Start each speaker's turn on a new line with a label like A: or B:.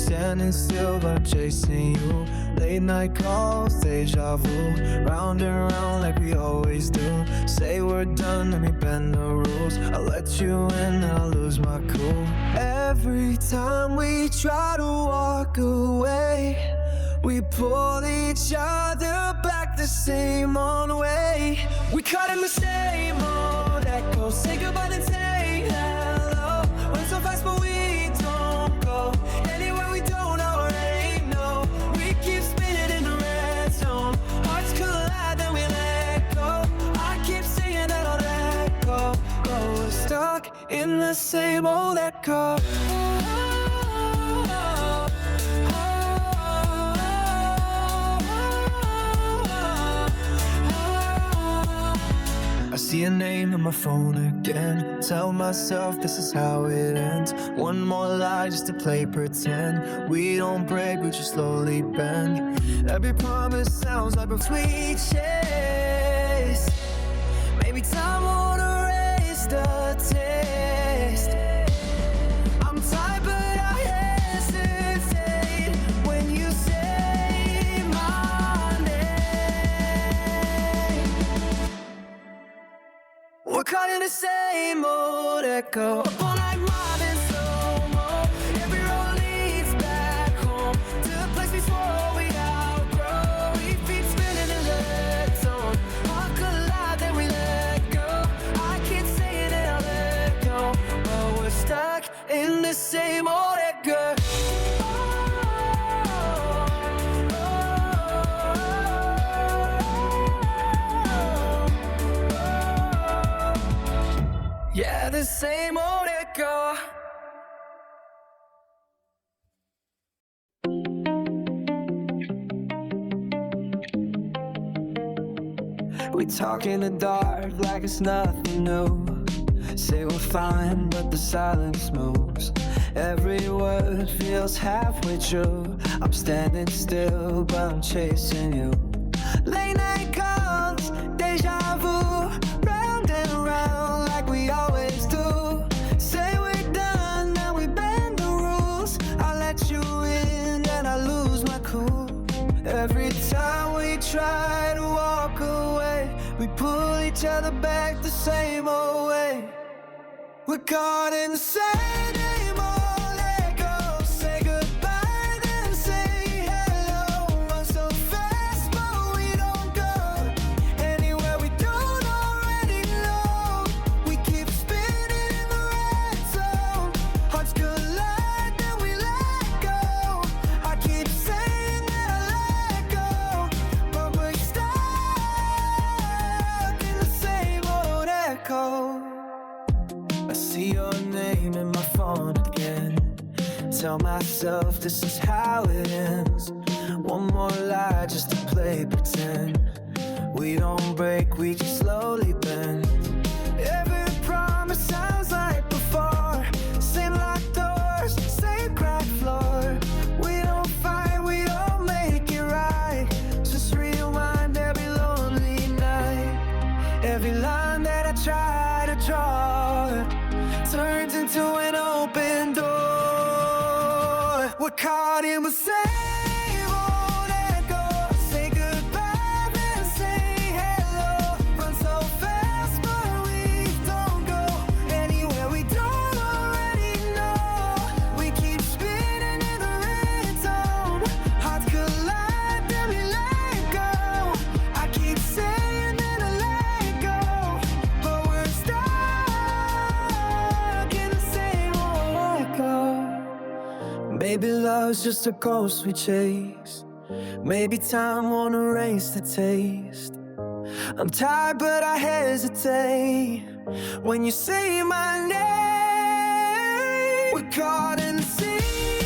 A: standing still but I'm chasing you. Late night calls, deja vu, round and round like we always do. Say we're done, let me bend the rules. I'll let you in and I'll lose my cool. Every time we try to walk away, we pull each other back the same old way. We caught in the same old echo. Say goodbye then say hello. Went so fast but we don't go anywhere we don't already know. We keep spinning in the red zone. Hearts collide then we let go. I keep saying that I'll let go, but we're stuck in the same old echo. I see your name in my phone again. Tell myself this is how it ends. One more lie just to play pretend. We don't break, we just slowly bend. Every promise sounds like a sweet chase. Maybe time won't erase the taste. I'm tired but I hesitate when you say my name. We're caught in the same old echo. Up all night mobbing slow-mo. Every road leads back home to the place before we outgrow. We keep spinning in the red zone. Heart collide then we let go. I keep saying that I'll let go, but we're stuck in the same old echo. Yeah, the same old echo. We talk in the dark like it's nothing new. Say we're fine, but the silence moves. Every word feels halfway true. I'm standing still, but I'm chasing you. Late night calls, deja vu, round and round like we always do. Say we're done, now we bend the rules. I let you in and I lose my cool. Every time we try to walk away, we pull each other back the same old way. We're caught in the same old echo. Say goodbye then say hello. Run so fast but we don't go anywhere we don't already know. We keep spinning in the red zone. Hearts collide then we let go. I keep saying that I let go, but we're stuck in the same old echo. I see your name in my phone again. Tell myself this is how it ends. One more lie just to play pretend. We don't break, we just slowly bend. Every promise sounds like before. Same locked doors, same cracked floor. We don't fight, we don't make it right. Just rewind every lonely night. Every line that I try to draw turns into an open door. We're caught in the same old echo. Say goodbye then say hello. Run so fast but we don't go anywhere we don't already know. We keep spinning in the red zone. Hearts collide then we let go. I keep saying that I let go, but we're stuck in the same old echo. Maybe love's just a ghost we chase. Maybe time won't erase the taste. I'm tired but I hesitate when you say my name. We're caught in the sea.